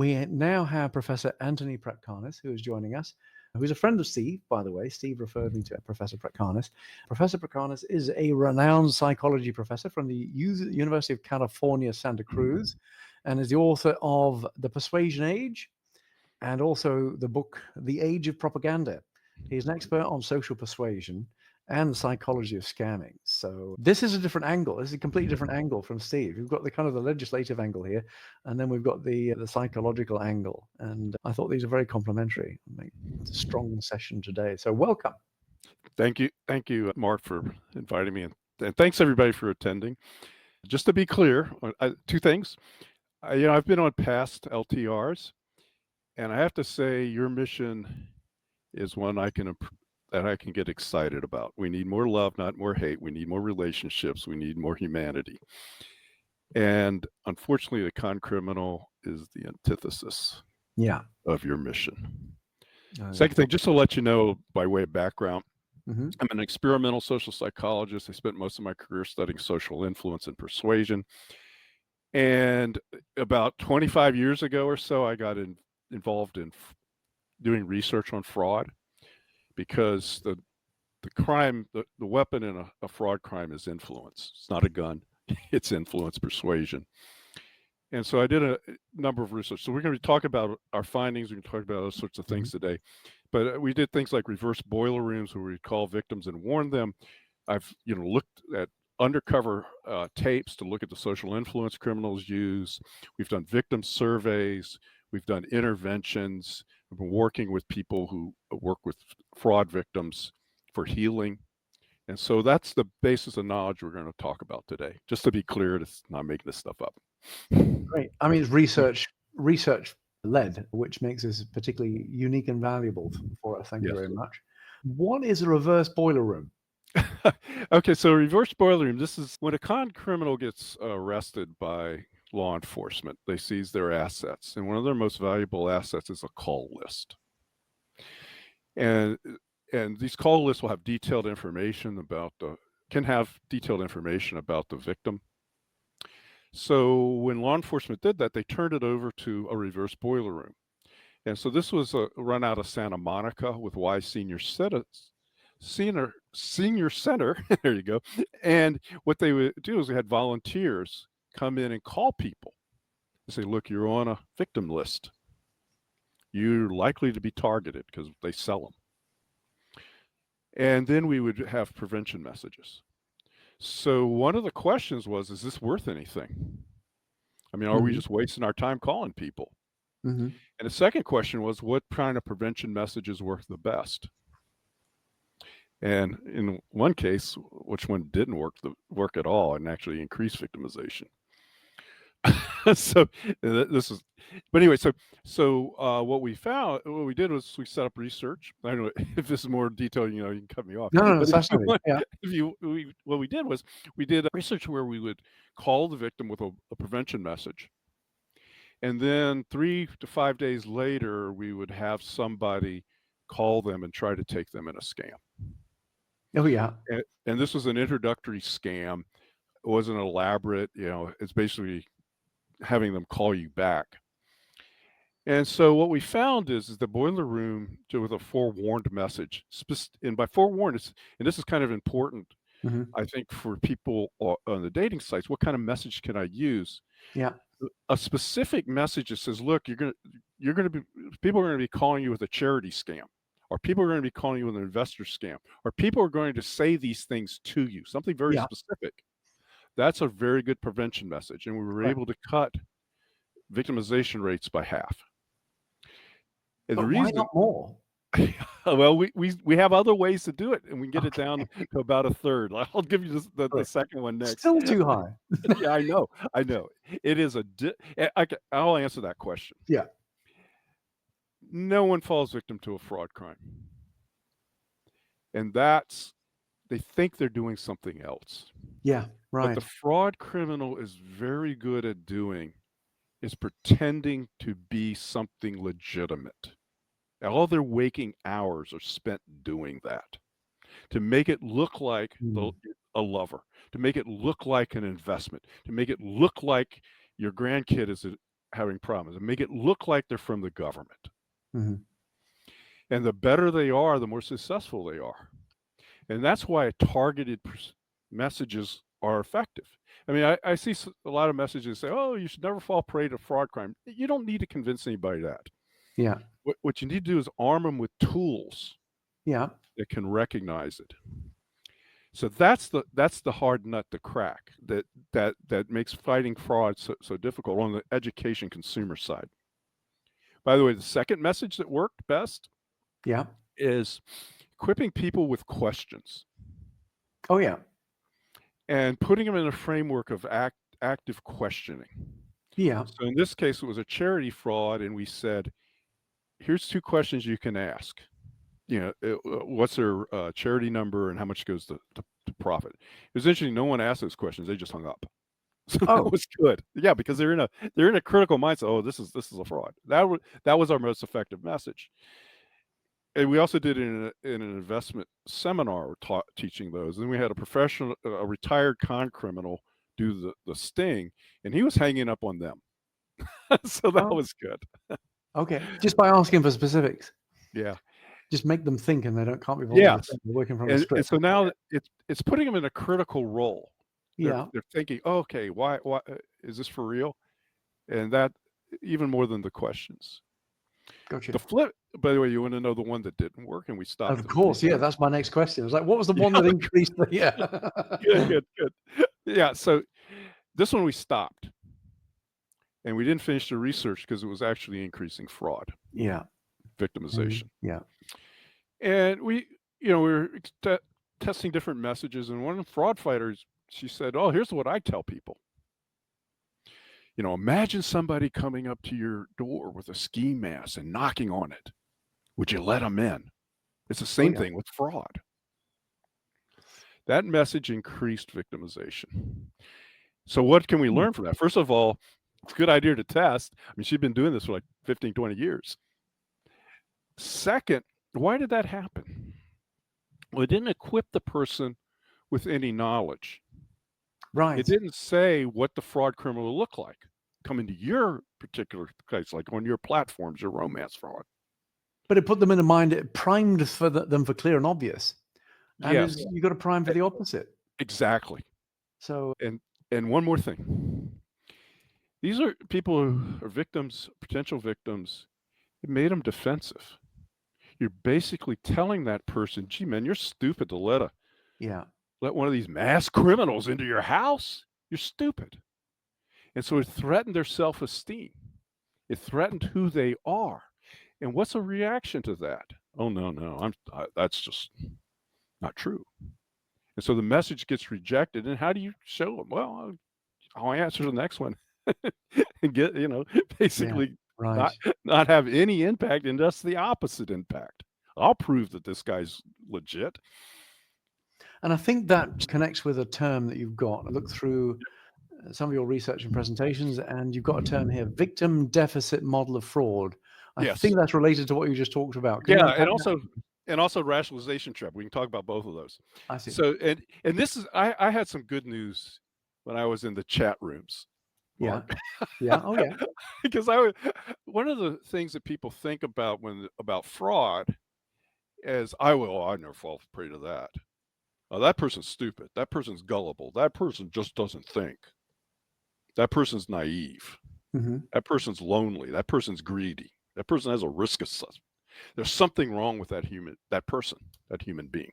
we now have Professor Anthony Pratkanis, who is joining us, who's a friend of Steve, by the way. Steve referred me to Professor Pratkanis. Professor Pratkanis is a renowned psychology professor from the University of California, Santa Cruz, and is the author of The Persuasion Age and also the book, The Age of Propaganda. He's an expert on social persuasion and the psychology of scamming. So this is a different angle. This is a completely different angle from Steve. We've got the kind of the legislative angle here, and then we've got the psychological angle. And I thought these are very complementary. It's a strong session today. So welcome. Thank you, Mark, for inviting me, and thanks everybody for attending. Just to be clear, two things. I've been on past LTRs, and I have to say your mission is one that I can get excited about. We need more love, not more hate. We need more relationships. We need more humanity. And unfortunately, the con criminal is the antithesis of your mission. Second thing, just to let you know, by way of background, I'm an experimental social psychologist. I spent most of my career studying social influence and persuasion. And about 25 years ago or so, I got involved in doing research on fraud, because the crime, the weapon in a fraud crime is influence. It's not a gun, it's influence, persuasion. And so I did a number of research. So we're going to talk about our findings. We're going to talk about those sorts of things today. But we did things like reverse boiler rooms, where we call victims and warn them. I've looked at undercover tapes to look at the social influence criminals use. We've done victim surveys. We've done interventions. We've been working with people who work with fraud victims for healing. And so that's the basis of knowledge we're going to talk about today. Just to be clear, it's not making this stuff up. Great. I mean, it's research led, which makes this particularly unique and valuable for us. Thank you very much. What is a reverse boiler room? Okay, so reverse boiler room, this is when a con criminal gets arrested by law enforcement. They seize their assets, and one of their most valuable assets is a call list. And these call lists will have detailed information about the victim. So when law enforcement did that, they turned it over to a reverse boiler room. And so this was run out of Santa Monica with Y Senior Center. There you go. And what they would do is they had volunteers come in and call people and say, look, you're on a victim list. You're likely to be targeted, because they sell them. And then we would have prevention messages. So one of the questions was, is this worth anything? I mean, are we just wasting our time calling people? And the second question was, what kind of prevention messages work the best? And in one case, which one didn't work at all and actually increased victimization. So this is, but anyway, so what we did was we set up research. I don't know if this is more detail, you can cut me off. No, that's fine. What we did was we did research where we would call the victim with a prevention message. And then 3 to 5 days later, we would have somebody call them and try to take them in a scam. Oh, yeah. And this was an introductory scam. It wasn't elaborate, it's basically having them call you back. And so what we found is the boiler room with a forewarned message. And by forewarned, and this is kind of important, I think, for people on the dating sites, what kind of message can I use? Yeah. A specific message that says, look, people are going to be calling you with a charity scam, or people are going to be calling you with an investor scam, or people are going to say these things to you, something very specific. That's a very good prevention message. And we were able to cut victimization rates by half. And the reason, why not more? Well, we have other ways to do it, and we can get it down to about a third. I'll give you the second one next. Still too high. Yeah, I know. It is I'll answer that question. Yeah. No one falls victim to a fraud crime. And they think they're doing something else. Yeah, right. What the fraud criminal is very good at doing is pretending to be something legitimate. All their waking hours are spent doing that, to make it look like a lover, to make it look like an investment, to make it look like your grandkid is having problems and make it look like they're from the government. Hmm. And the better they are, the more successful they are. And that's why targeted messages are effective. I mean, I see a lot of messages say, oh, you should never fall prey to fraud crime. You don't need to convince anybody that. Yeah. What you need to do is arm them with tools Yeah. that can recognize it. So that's the hard nut to crack that makes fighting fraud so difficult on the education consumer side. By the way, the second message that worked best Yeah. is equipping people with questions Oh, yeah. and putting them in a framework of active questioning. Yeah. So in this case, it was a charity fraud, and we said, here's 2 questions you can ask. What's their charity number and how much goes to profit? It was interesting. No one asked those questions. They just hung up. So that Oh, was good. Yeah, because they're in a critical mindset. Oh, this is a fraud. That was our most effective message. And we also did it in an investment seminar, teaching those. And we had a retired con criminal do the sting, and he was hanging up on them. So that oh, was good. okay. Just by asking for specifics, Yeah. just make them think, and they can't be bothered with Yes. working from a And script. so now it's putting them in a critical role. Yeah. They're thinking, oh, okay, why is this for real? And that even more than the questions. Gotcha. The flip, by the way, you want to know the one that didn't work and we stopped Of the course. Yeah. research? That's my next question. I was like, what was the Yeah, one that increased the, yeah. good. Yeah, so this one we stopped. And we didn't finish the research because it was actually increasing fraud, Yeah. victimization. Yeah. And we were testing different messages, and one of the fraud fighters, she said, oh, here's what I tell people. Imagine somebody coming up to your door with a ski mask and knocking on it. Would you let them in? It's the same yeah. thing with fraud. That message increased victimization. So what can we learn from that? First of all, it's a good idea to test. I mean, she'd been doing this for like 15, 20 years. Second, why did that happen? Well, it didn't equip the person with any knowledge. Right. It didn't say what the fraud criminal looked like coming to your particular case, like on your platforms, your romance fraud. But it put them in a mind, it primed for them for clear and obvious. And Yes, you got to prime for the opposite. exactly. So, And one more thing. These are people who are victims, potential victims. It made them defensive. You're basically telling that person, gee, man, you're stupid to let one of these mass criminals into your house. You're stupid. And so it threatened their self-esteem. It threatened who they are. And what's a reaction to that? Oh, no, that's just not true. And so the message gets rejected. And how do you show them? Well, I'll answer the next one and get, basically right. not have any impact, and just the opposite impact. I'll prove that this guy's legit. And I think that connects with a term that you've got. I looked through some of your research and presentations, and you've got a term here, victim deficit model of fraud. I Yes. think that's related to what you just talked about. Can you Yeah, unpack and also rationalization trap. We can talk about both of those. I see. So and this is I had some good news when I was in the chat rooms. Yeah. Mark. Yeah. Oh, yeah. Because one of the things that people think about about fraud is I never fall prey to that. Oh, that person's stupid. That person's gullible. That person just doesn't think. That person's naive. Mm-hmm. That person's lonely. That person's greedy. That person has a risk assessment. There's something wrong with that human being.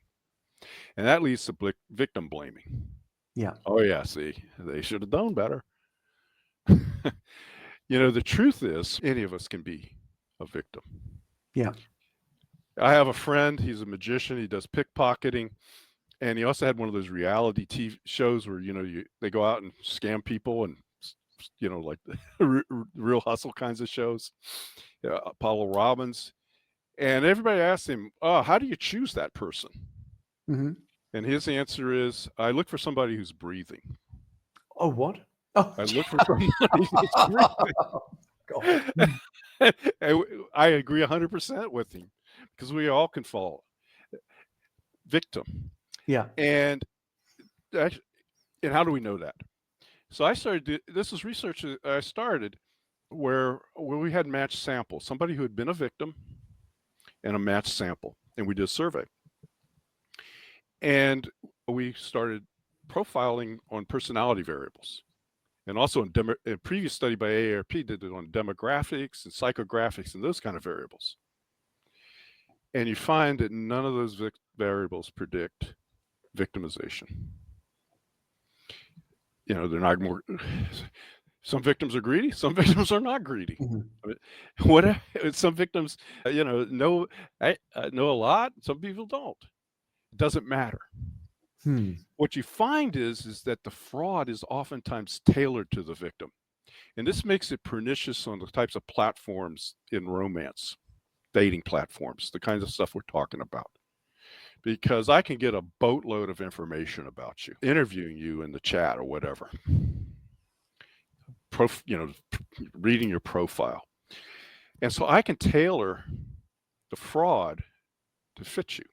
And that leads to victim blaming. Yeah. Oh, yeah, see, they should have known better. The truth is, any of us can be a victim. Yeah. I have a friend, he's a magician, he does pickpocketing, and he also had one of those reality TV shows where, they go out and scam people and, like the Real Hustle kinds of shows, Apollo Robbins. And everybody asked him, oh, how do you choose that person? Mm-hmm. And his answer is, I look for somebody who's breathing. Oh, what? Oh, I look for somebody who's breathing. God. And I agree 100% with him, because we all can fall victim. Yeah. And how do we know that? So this is research that I started, where we had matched samples, somebody who had been a victim and a matched sample, and we did a survey. And we started profiling on personality variables. And also a previous study by AARP did it on demographics and psychographics and those kind of variables. And you find that none of those variables predict victimization. You know, they're not more. Some victims are greedy. Some victims are not greedy. Mhm. I mean, what? Some victims, know know a lot. Some people don't. It doesn't matter. Hmm. What you find is that the fraud is oftentimes tailored to the victim, and this makes it pernicious on the types of platforms in romance, dating platforms, the kinds of stuff we're talking about. Because I can get a boatload of information about you, interviewing you in the chat or whatever, reading your profile. And so I can tailor the fraud to fit you.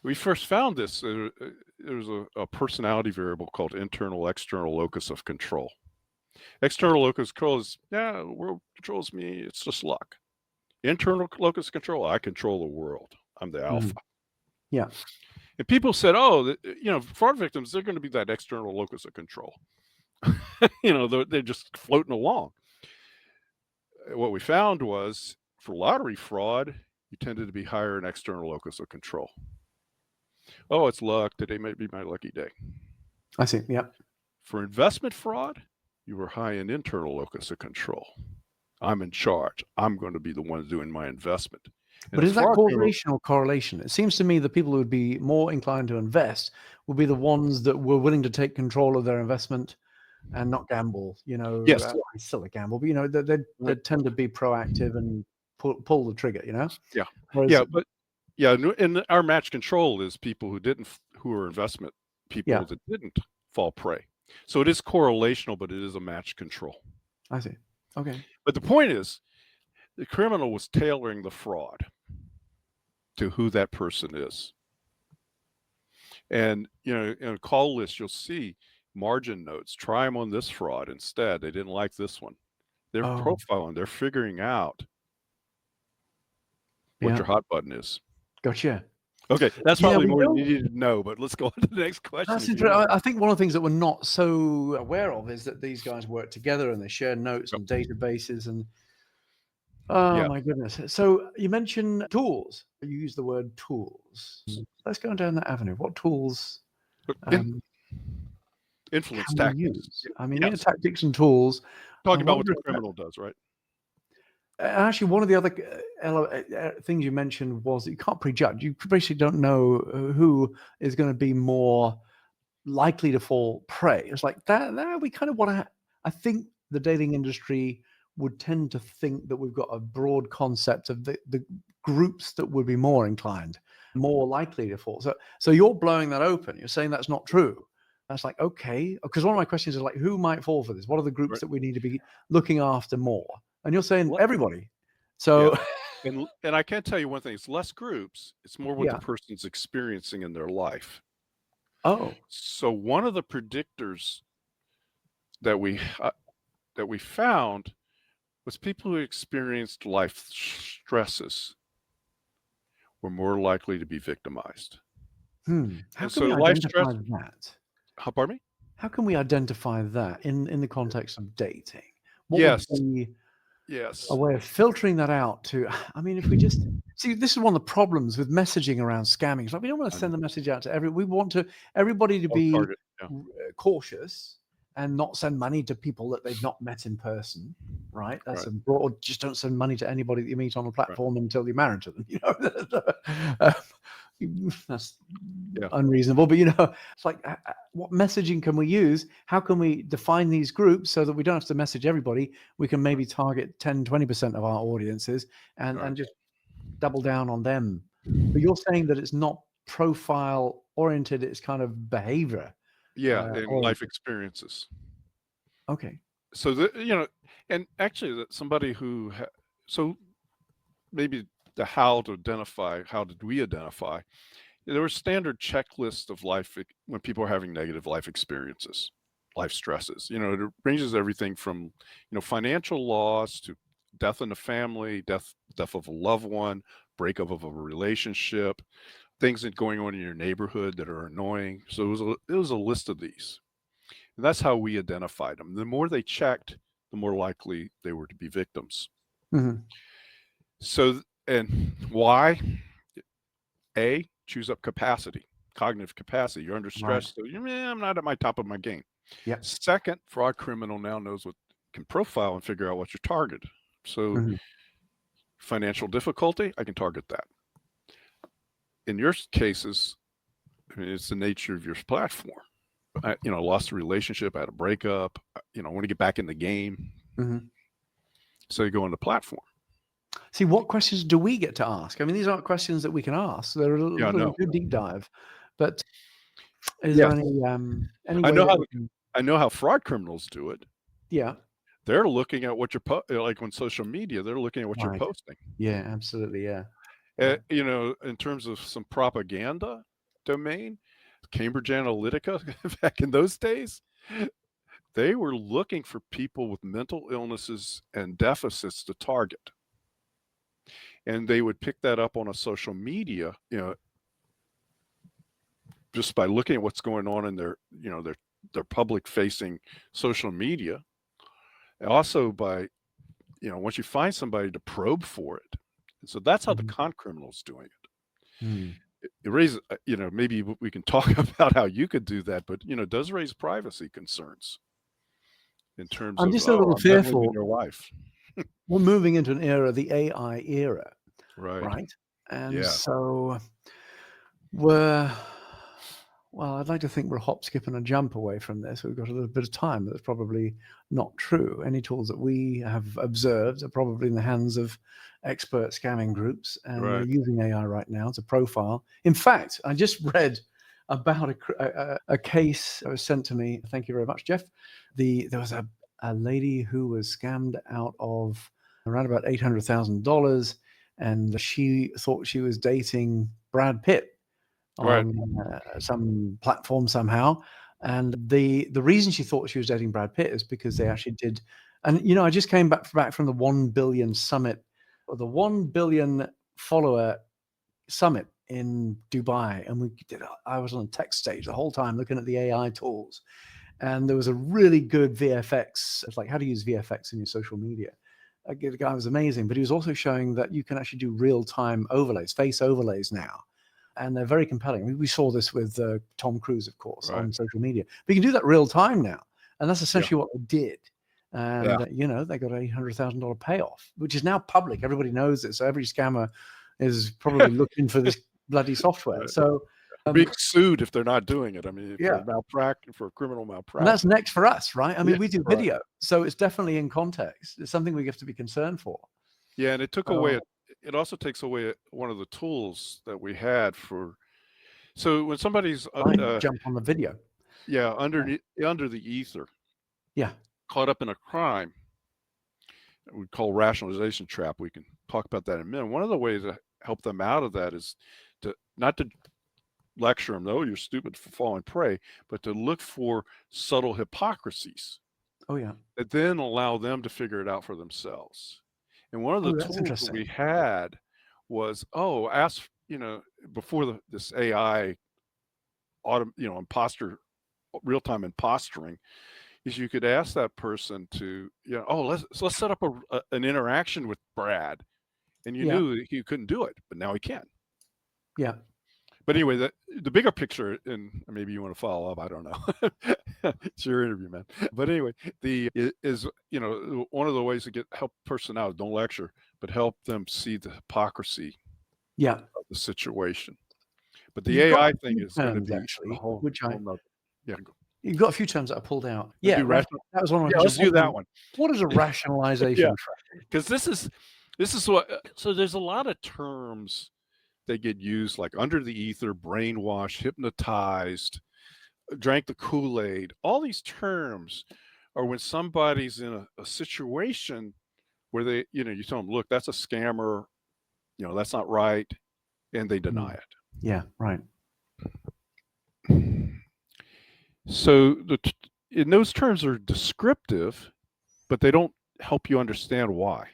We first found this, there was a personality variable called internal external locus of control. External locus of control is, the world controls me, it's just luck. Internal locus of control, I control the world. I'm the alpha. Yeah. And people said, oh, fraud victims, they're going to be that external locus of control. They're just floating along. What we found was for lottery fraud, you tended to be higher in external locus of control. Oh, it's luck. Today might be my lucky day. I see. Yeah. For investment fraud, you were high in internal locus of control. I'm in charge. I'm going to be the one doing my investment. But is that causation or correlation? It seems to me the people who would be more inclined to invest would be the ones that were willing to take control of their investment and not gamble. Yes. It's still a gamble, but they tend to be proactive and pull the trigger. Yeah. Whereas, and our match control is people who are investment people that didn't fall prey. So it is correlational, but it is a match control. I see. Okay. But the point is, the criminal was tailoring the fraud to who that person is. And, in a call list, you'll see margin notes. Try them on this fraud instead. They didn't like this one. They're profiling. They're figuring out what your hot button is. Gotcha. Okay, that's probably more than you need to know, but let's go on to the next question. That's interesting. I think one of the things that we're not so aware of is that these guys work together and they share notes and databases and my goodness. So you mentioned tools. You use the word tools. Let's go down that avenue. What tools influence can we tactics? use? I mean, tactics and tools. Talking about what the criminal does, right? Actually, one of the other things you mentioned was that you can't prejudge. You basically don't know who is going to be more likely to fall prey. It's like that we kind of want to. I think the dating industry would tend to think that we've got a broad concept of the groups that would be more inclined, more likely to fall. So you're blowing that open. You're saying that's not true. That's like, okay, because one of my questions is like, who might fall for this? What are the groups that we need to be looking after more? And you're saying everybody. So, and I can tell you one thing: it's less groups. It's more what the person's experiencing in their life. Oh, so one of the predictors that we found was people who experienced life stresses were more likely to be victimized. How can we identify that? Pardon me? How can we identify that in the context of dating? What would be a way of filtering that out to, I mean, if we just see, this is one of the problems with messaging around scamming. It's like we don't want to send the message out to we want everybody to be cautious and not send money to people that they've not met in person, right? That's a broad, just don't send money to anybody that you meet on a platform until you're married to them, that's unreasonable, but it's like, what messaging can we use? How can we define these groups so that we don't have to message everybody? We can maybe target 10-20% of our audiences and just double down on them. But you're saying that it's not profile oriented, it's kind of behavior. And life experiences. Okay. So and actually somebody who so maybe how did we identify? There were standard checklists of life when people are having negative life experiences. life stresses. You know, it ranges everything from, financial loss to death in the family, death of a loved one, breakup of a relationship, things that going on in your neighborhood that are annoying. So it was a list of these. And that's how we identified them. The more they checked, the more likely they were to be victims. Mhm. So, and why? Choose up capacity, cognitive capacity. You're under Right. stress, so I'm not at my top of my game. Yeah. Second, fraud criminal now knows what can profile and figure out what your target. So Mhm. financial difficulty, I can target that. In your cases, it's the nature of your platform. I lost a relationship, I had a breakup, I want to get back in the game. Mhm. So you go on the platform. See, what questions do we get to ask? I mean, these aren't questions that we can ask. They're a Yeah, little no. too deep dive. But is there Yes. any I way know that how we can? I know how fraud criminals do it. Yeah. They're looking at what you're like on social media, they're looking at what you're Right. posting. Yeah. Absolutely. Yeah. Yeah. In terms of some propaganda domain, Cambridge Analytica back in those days, they were looking for people with mental illnesses and deficits to target. And they would pick that up on a social media, just by looking at what's going on in their public facing social media. And also by, once you find somebody to probe for it. And so that's how the Mhm. con criminal's doing it. Mm. It raises, maybe we can talk about how you could do that, but it does raise privacy concerns in terms I'm of, just a little I'm meddling in fearful. your life. We're moving into an era, the AI era, Right. right? And Yeah. so we're, well, I'd like to think we're a hop, skip, and a jump away from this. We've got a little bit of time. That's probably not true. Any tools that we have observed are probably in the hands of expert scamming groups, and they're Right. using AI right now to profile. In fact, I just read about a case that was sent to me. Thank you very much, Jeff. There was a lady who was scammed out of around about $800,000, and she thought she was dating Brad Pitt Right. on some platform somehow. And the reason she thought she was dating Brad Pitt is because they actually did. And I just came back from the 1 billion summit, or the 1 billion follower summit in Dubai, and I was on a tech stage the whole time looking at the AI tools, and there was a really good VFX. It's like how to use VFX in your social media. The guy was amazing, but he was also showing that you can actually do real-time overlays, face overlays now, and they're very compelling. We saw this with Tom Cruise, of course, Right. on social media. But you can do that real time now, and that's Yeah. essentially what they did. And Yeah. they got an $800,000 payoff, which is now public. Everybody knows it, so every scammer is probably looking for this bloody software. Right. So They're being sued if they're not doing it. I mean, yeah, for criminal and that's malpractice. next for us, right? I Yeah. mean, we do Right. video, so it's definitely in context. It's something we have to be concerned for. Yeah. And So it also takes away one of the tools that we had so when somebody's, right, jump on the video. yeah, Yeah, under the ether, yeah, caught up in a crime, we call rationalization trap. We can talk about that in a minute. One of the ways to help them out of that is not to lecture them, though, you're stupid for falling prey, but to look for subtle hypocrisies oh yeah, that then allow them to figure it out for themselves. And one of the oh that's tools that interesting. we had was, ask, before this AI imposter, real-time impostoring, is you could ask that person to, let's set up an interaction with Brad, and you Yeah, knew that he couldn't do it, but now he can. yeah. But anyway, the bigger picture, and maybe you want to follow up, I don't know. It's your interview, man. But anyway, one of the ways to help person out, don't lecture, but help them see the hypocrisy Yeah, of the situation. But the you've got AI a thing few is going to terms be a actually, whole, which I whole nother. Yeah, you've got a few terms that I pulled out. we'll Yeah, do rational. that was one of my Yeah, questions. let's do that one. What is a Yeah, rationalization trap? because this is what. So there's a lot of terms that get used, like under the ether, brainwashed, hypnotized, drank the Kool-Aid. All these terms are when somebody's in a situation where you tell them, look, that's a scammer, that's not right, and they deny Mm, it. yeah, right. So and those terms are descriptive, but they don't help you understand why.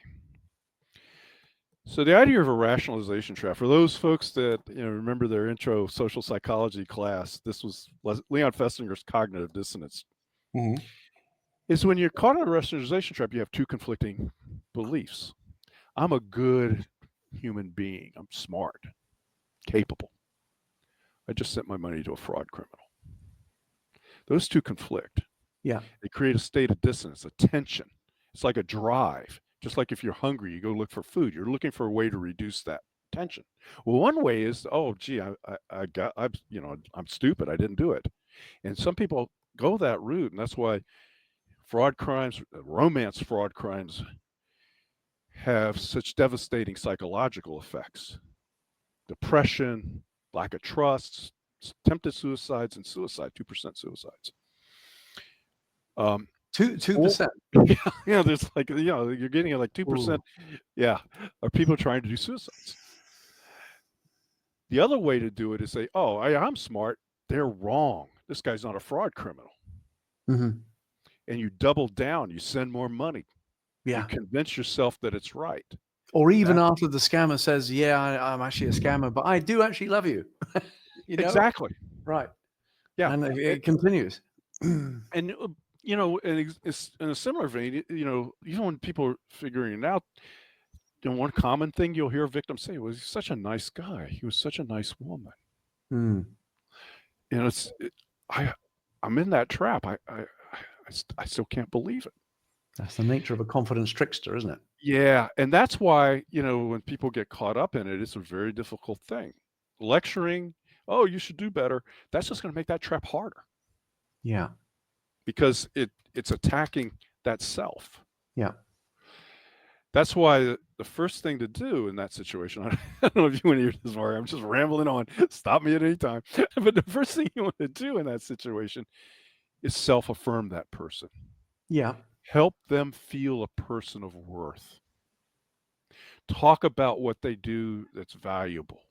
So the idea of a rationalization trap, for those folks that remember their intro social psychology class, this was Leon Festinger's cognitive dissonance, is when you're caught in a rationalization trap, you have two conflicting beliefs. I'm a good human being. I'm smart, capable. I just sent my money to a fraud criminal. Those two conflict. Yeah. They create a state of dissonance, a tension. It's like a drive. Just like if you're hungry, you go look for food. You're looking for a way to reduce that tension. Well, one way is, oh, gee, I'm stupid. I didn't do it. And some people go that route, and that's why fraud crimes, romance fraud crimes, have such devastating psychological effects. Depression, lack of trust, attempted suicides, and suicide, 2% suicides. 2%. Yeah, there's like, you're getting like 2%. Yeah, are people trying to do suicides. The other way to do it is say, oh, I'm smart. They're wrong. This guy's not a fraud criminal. Mm-hmm. And you double down. You send more money. Yeah. You convince yourself that it's right. Or even after the scammer says, yeah, I'm actually a scammer, but I do actually love you. Exactly. Right. Yeah. And it continues. And, and it's in a similar vein, even when people are figuring it out, one common thing you'll hear victims say was, he's such a nice guy. He was such a nice woman. I'm in that trap. I still can't believe it. That's the nature of a confidence trickster, isn't it? Yeah. And that's why, when people get caught up in it, it's a very difficult thing. Lecturing, oh, you should do better. That's just going to make that trap harder. Yeah. Because it's attacking that self. Yeah. That's why the first thing to do in that situation, I don't know if you want to hear this, Mark, I'm just rambling on. Stop me at any time. But the first thing you want to do in that situation is self-affirm that person. Yeah. Help them feel a person of worth. Talk about what they do that's valuable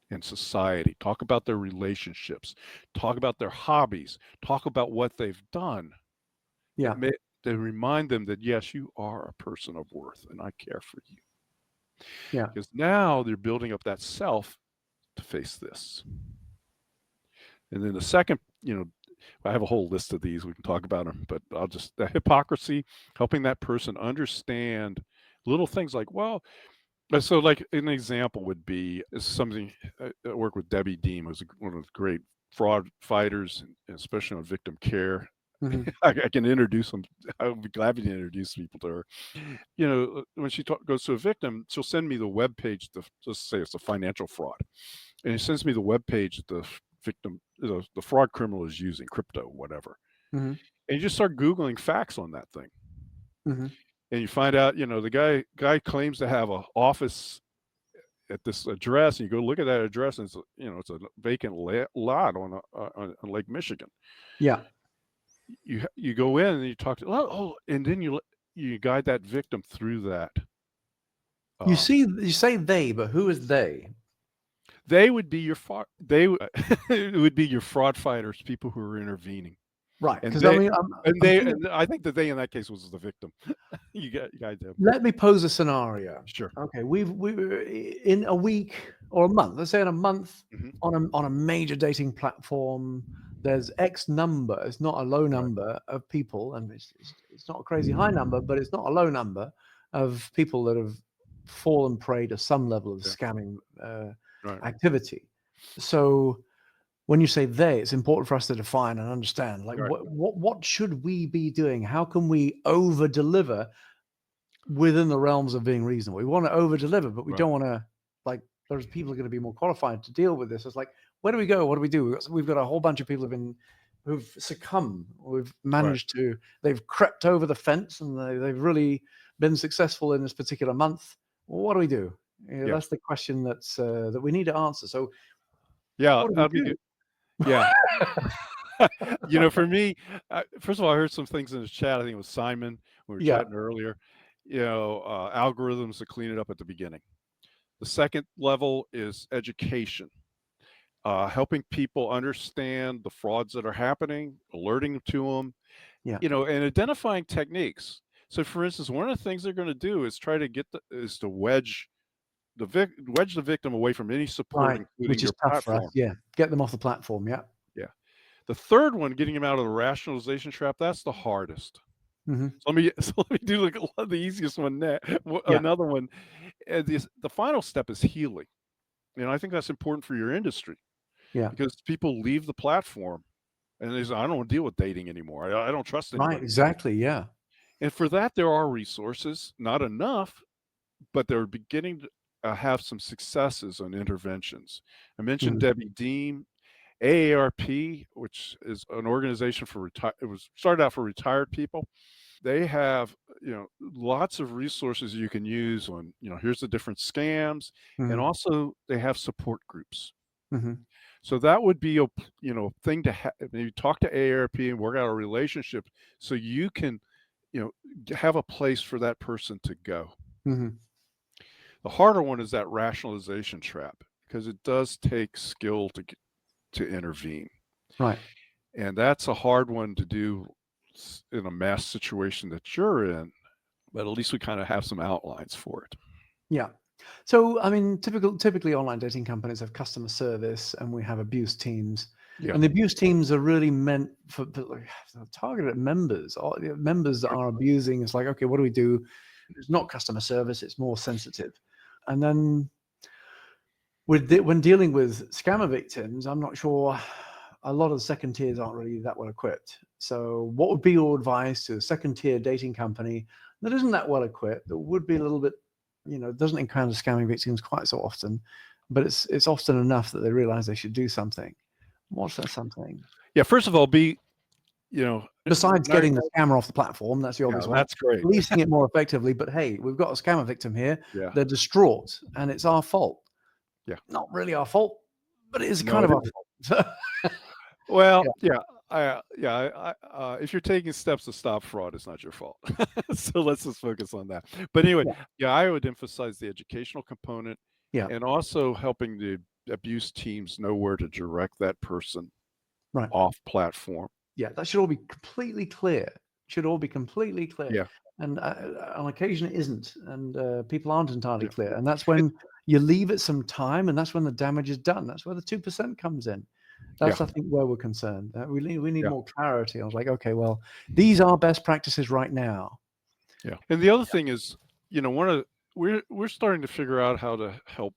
in society. Talk about their relationships. Talk about their hobbies. Talk about what they've done. Yeah. To remind them that, yes, you are a person of worth and I care for you. Yeah. Because now they're building up that self to face this. And then the second, I have a whole list of these. We can talk about them, but the hypocrisy, helping that person understand little things like, well, so like an example would be something, I work with Debbie Deem, who's one of the great fraud fighters, especially on victim care. Mm-hmm. I can introduce them. I would be glad to introduce people to her. When she goes to a victim, she'll send me the web page. Let's say it's a financial fraud, and it sends me the web page that the victim, the fraud criminal is using, crypto, whatever. Mm-hmm. And you just start Googling facts on that thing, mm-hmm. and you find out, the guy claims to have an office at this address, and you go look at that address, and it's a vacant lot on Lake Michigan. Yeah. You go in and you talk to, and then you guide that victim through that. You say they, but who is they? They would be it would be your fraud fighters, people who are intervening. Right. Because I think that they in that case was the victim. you guys have. Let me pose a scenario. Sure. Okay. We in a week or a month. Let's say in a month, on a major dating platform, there's X number. It's not a low number of people, and it's not a crazy high number, but it's not a low number of people that have fallen prey to some level of scamming activity. So when you say they, it's important for us to define and understand, like, what should we be doing? How can we over deliver within the realms of being reasonable? We want to over deliver, but we don't want to, like, there's people are going to be more qualified to deal with this. It's like, where do we go? What do we do? We've got a whole bunch of people who've succumbed. We've managed to, they've crept over the fence, and they've really been successful in this particular month. Well, what do we do? That's the question that we need to answer. So, for me, first of all, I heard some things in the chat. I think it was Simon, we were chatting earlier. Algorithms to clean it up at the beginning. The second level is education. helping people understand the frauds that are happening, alerting them to them, Yeah. and identifying techniques. So, for instance, one of the things they're going to do is try to is to wedge the victim away from any support, Right. including Which is your tough for us. platform. Yeah. Get them off the platform. Yeah. Yeah. The third one, getting them out of the rationalization trap, that's the hardest. Hmm. So let me do the easiest one next. Yeah. Another one. The final step is healing. I think that's important for your industry Yeah. because people leave the platform and they say, I don't want to deal with dating anymore. I don't trust Right. anybody. Exactly. Yeah. And for that, there are resources, not enough, but they're beginning to have some successes on interventions. I mentioned Hmm. Debbie Dean, AARP, which is an organization for it was started out for retired people. They have, lots of resources you can use on, here's the different scams, and Hmm. also they have support groups. Hmm. So that would be a thing to maybe talk to AARP and work out a relationship so you can, have a place for that person to go. Hmm. The harder one is that rationalization trap because it does take skill to intervene. Right. And that's a hard one to do in a mass situation that you're in, but at least we kind of have some outlines for it. Yeah. So, I mean, typically online dating companies have customer service, and we have abuse teams. Yeah. And the abuse teams are really meant for like, targeted at members, or members that are abusing. It's like, okay, what do we do? It's not customer service; it's more sensitive. And then when dealing with scammer victims, I'm not sure. A lot of the second tiers aren't really that well equipped. So, what would be your advice to a second tier dating company that isn't that well equipped, that would be a little bit, doesn't encounter scamming victims quite so often, but it's often enough that they realize they should do something. What's that something? Yeah. First of all, you know, Besides when I, getting the scammer off the platform, that's the yeah, obvious one. that's great. Policing it more effectively, but hey, we've got a scammer victim here. Yeah. They're distraught, and it's our fault. Yeah. Not really our fault, but it is No, kind it of our is. fault. Well, Yeah, yeah. If you're taking steps to stop fraud, it's not your fault. So let's just focus on that. But anyway, yeah, yeah, I would emphasize the educational component yeah. and also helping the abuse teams know where to direct that person Right. off platform. Yeah, that should all be completely clear. Should all be completely clear. Yeah. And on occasion, it isn't, and people aren't entirely Yeah. clear. And that's when you leave it some time, and that's when the damage is done. That's where the 2% comes in. Yeah. That's, I think, where we're concerned. We need Yeah. more clarity. I was like, okay, well, these are best practices right now. Yeah. And the other thing is, one of we're starting to figure out how to help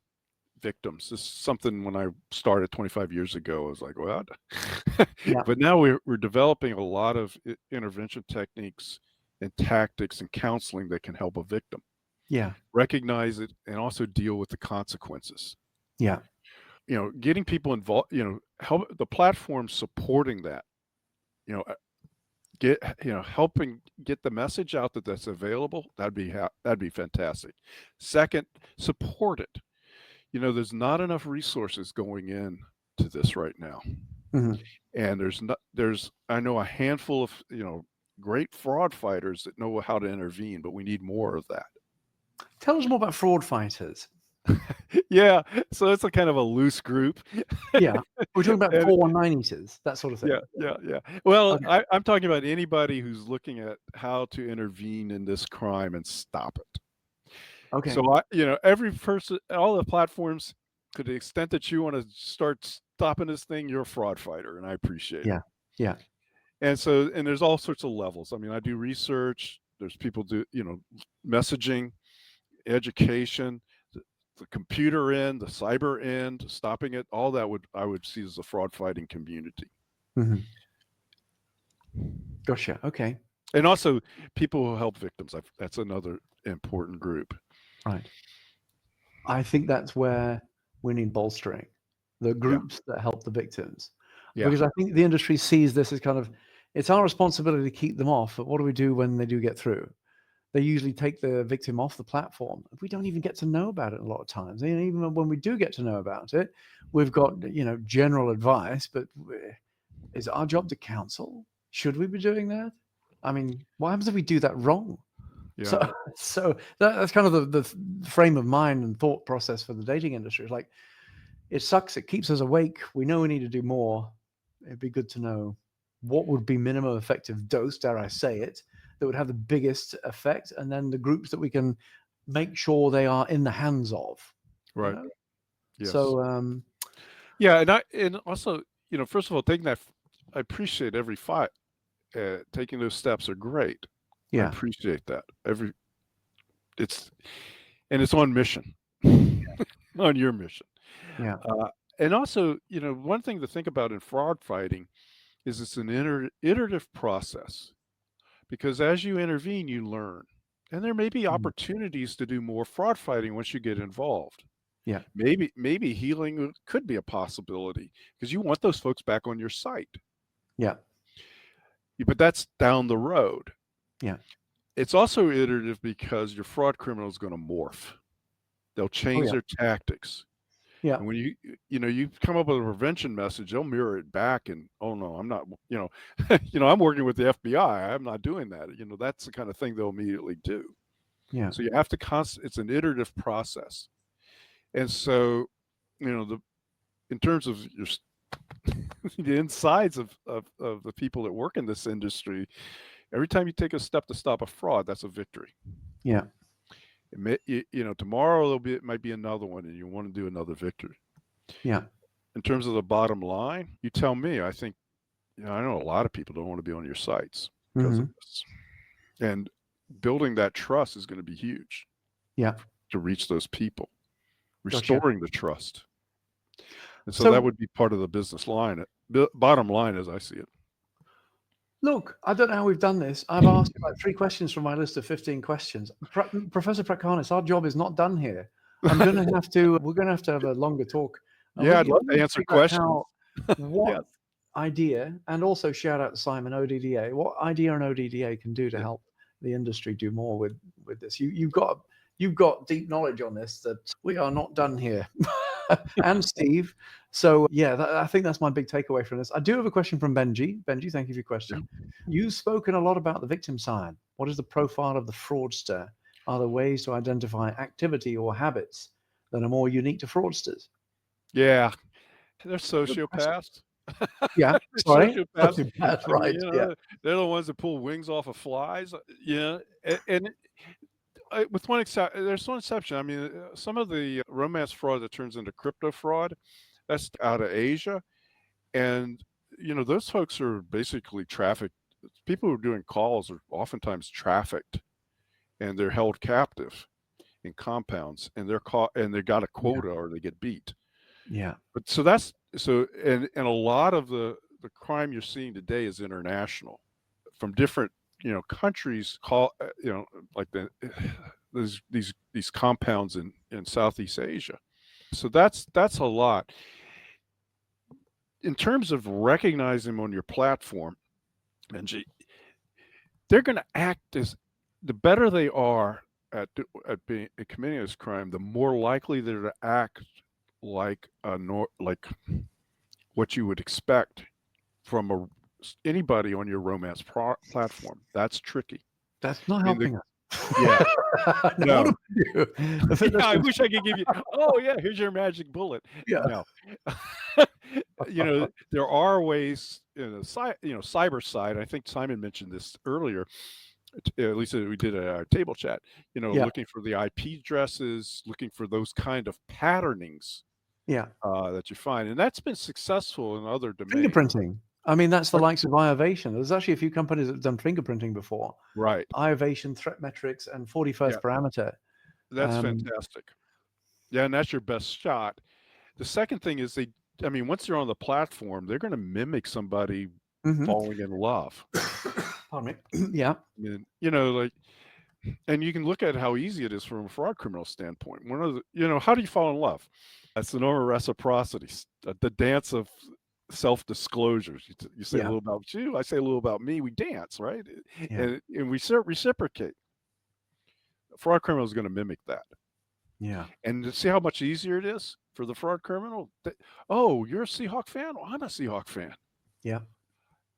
victims. This is something when I started 25 years ago, I was like, what? Yeah, But now we're developing a lot of intervention techniques and tactics and counseling that can help a victim yeah, recognize it and also deal with the consequences. yeah, Getting people involved, help the platform supporting that, you know, uh, helping get the message out that that's available. That'd be fantastic. Second, support it. There's not enough resources going in to this right now. hmm And I know a handful of, great fraud fighters that know how to intervene, but we need more of that. Tell us more about fraud fighters. Yeah. So it's a kind of a loose group. Yeah, we're talking about And 419 eaters, that sort of thing. yeah, yeah, yeah. Well, Okay, I'm talking about anybody who's looking at how to intervene in this crime and stop it. okay, So every person, all the platforms, to the extent that you want to start stopping this thing, you're a fraud fighter, and I appreciate it. yeah, yeah, And there's all sorts of levels. I mean, I do research. There's people do messaging, education, the computer end, the cyber end, stopping it. All that I would see as a fraud fighting community, hmm gotcha. Okay, and also people who help victims. That's another important group. right. I think that's where we need bolstering the Yeah, groups that help the victims, yeah, because I think the industry sees this as kind of it's our responsibility to keep them off. But what do we do when they do get through? They usually take the victim off the platform. We don't even get to know about it a lot of times. And even when we do get to know about it, we've got general advice. But is it our job to counsel? Should we be doing that? I mean, what happens if we do that wrong? So, yeah, so that's kind of the frame of mind and thought process for the dating industry. It's like it sucks. It keeps us awake. We know we need to do more. It'd be good to know what would be minimum effective dose, dare I say it, that would have the biggest effect, and then the groups that we can make sure they are in the hands of. You Right. know? Yes. So Yeah, and also, first of all, taking that, I appreciate every fight. Taking those steps are great. I yeah, appreciate that. It's on mission, on your mission. yeah, And also, one thing to think about in fraud fighting is it's an iterative process, because as you intervene, you learn, and there may be opportunities to do more fraud fighting once you get involved. yeah, Maybe healing could be a possibility because you want those folks back on your site. yeah, But that's down the road. yeah. It's also iterative because your fraud criminal is going to morph. They'll Oh change yeah, their tactics. yeah, And when you come up with a prevention message, they'll mirror it back and, oh no, I'm not, I'm working with the FBI. I'm not doing that. That's the kind of thing they'll immediately do. yeah. So you have to it's an iterative process. And so, in terms of the insides of the people that work in this industry, every time you take a step to stop a fraud, that's a victory. Yeah. Tomorrow it might be another one, and you want to do another victory. Yeah. In terms of the bottom line, you tell me. I think, I know a lot of people don't want to be on your sites because of this, and building that trust is going to be huge. Yeah. To reach those people, Gotcha. restoring the trust, and so that would be part of the business line. Bottom line, as I see it. Look, I don't know how we've done this. I've asked about 3 questions from my list of 15 questions. Professor Pratkanis, our job is not done here. We're going to have a longer talk. Yeah, I'd love to answer questions. What idea, and also shout out to Simon, ODDA, what idea and ODDA can do to help the industry do more with this. You've got deep knowledge on this, that we are not done here. And Steve. So I think that's my big takeaway from this. I do have a question from Benji. Benji, thank you for your question. Yeah. You've spoken a lot about the victim side. What is the profile of the fraudster? Are there ways to identify activity or habits that are more unique to fraudsters? Yeah, they're sociopaths. Yeah, sorry. Sociopaths, right. They're the ones that pull wings off of flies. And with one exception, there's one exception. I mean, some of the romance fraud that turns into crypto fraud, that's out of Asia, and those folks are basically trafficked. People who are doing calls are oftentimes trafficked, and they're held captive in compounds, and they're caught, and they got a quota or they get beat. Yeah. But and a lot of the crime you're seeing today is international, from different countries, like these compounds in Southeast Asia. So that's a lot. In terms of recognizing them on your platform, Benji, they're going to act as, the better they are at committing this crime, the more likely they're to act like what you would expect from anybody on your romance platform. That's tricky. That's not helping us. Yeah. No. I wish I could give you. Oh yeah, here's your magic bullet. Yeah. No. There are ways. Cyber side. I think Simon mentioned this earlier. At least we did a table chat. Looking for the IP addresses, looking for those kind of patternings. Yeah. That you find, and that's been successful in other domains. Fingerprinting. I mean, that's the likes of Iovation. There's actually a few companies that have done fingerprinting before. Right. Iovation, Threat Metrics, and 41st Parameter. That's fantastic. Yeah, and that's your best shot. The second thing is once they're on the platform, they're going to mimic somebody falling in love. Pardon me. Yeah. And you can look at how easy it is from a fraud criminal standpoint. One of the, how do you fall in love? That's the normal reciprocity, the dance of self-disclosures. You say a little about you, I say a little about me. We dance, right? Yeah. And we reciprocate. A fraud criminal is going to mimic that. Yeah. And to see how much easier it is for the fraud criminal. Oh, you're a Seahawk fan? Well, I'm a Seahawk fan. Yeah.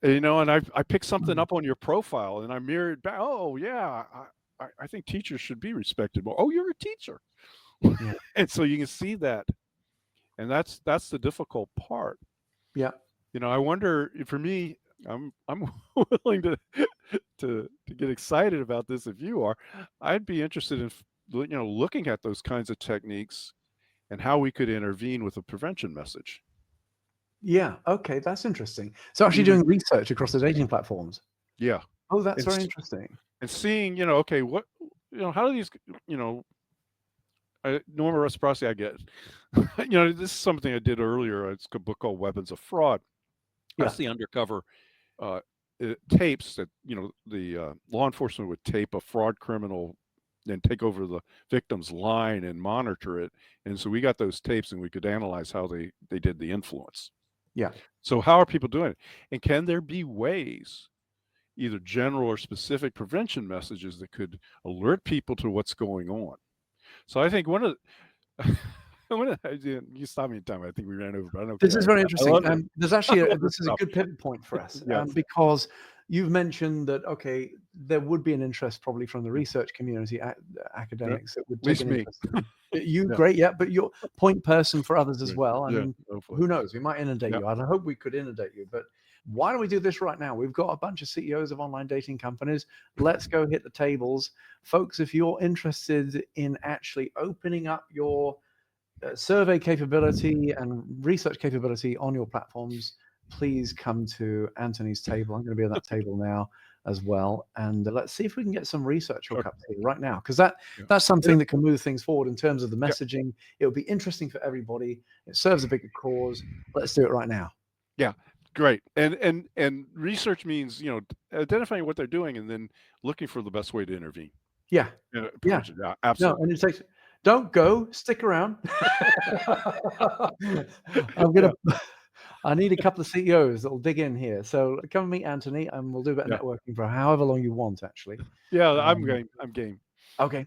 And I picked something up on your profile, and I mirrored back. Oh yeah, I think teachers should be respected more. Oh, you're a teacher. Yeah. And so you can see that and that's the difficult part. Yeah. I wonder, for me, I'm willing to get excited about this if you are. I'd be interested in looking at those kinds of techniques and how we could intervene with a prevention message. Yeah. Okay. That's interesting. So actually Even doing research across the dating platforms. Yeah, Oh, that's and very s- interesting. and seeing, okay, how do these, normal reciprocity I get. This is something I did earlier. It's a book called Weapons of Fraud. Yeah. That's the undercover uh, tapes that the law enforcement would tape a fraud criminal and take over the victim's line and monitor it. And so we got those tapes and we could analyze how they did the influence. Yeah. So how are people doing it? And can there be ways, either general or specific prevention messages that could alert people to what's going on? So I think one of you stop me in time. I think we ran over, but I don't This care. is very I interesting. love it. There's I actually love this this is a stuff. good pivot point for us, Yes. because you've mentioned that, okay, there would be an interest probably from the research community, academics that would At take least an me. interest in you. Yeah. Great, yeah, but you're point person for others as Right. well. I Yeah. mean, Hopefully. who knows? We might inundate Yeah. you. I hope we could inundate you, but why don't we do this right now? We've got a bunch of CEOs of online dating companies. Let's go hit the tables, folks. If you're interested in actually opening up your survey capability and research capability on your platforms, please come to Anthony's table. I'm going to be at that table now as well, and let's see if we can get some research hook Okay. up here right now, because Yeah. that's something that can move things forward in terms of the Yeah. messaging. It will be interesting for everybody. It serves a bigger cause. Let's do it right now. Yeah. Great. And research means, identifying what they're doing and then looking for the best way to intervene. Yeah. Yeah. Prevention. Yeah, No, absolutely. and it takes. Don't go. Stick around. I'm Yeah. gonna. I need a couple of CEOs that will dig in here. So come and meet Anthony, and we'll do a bit of Yeah. networking for however long you want, actually. Yeah. I'm Um, game. I'm game. okay,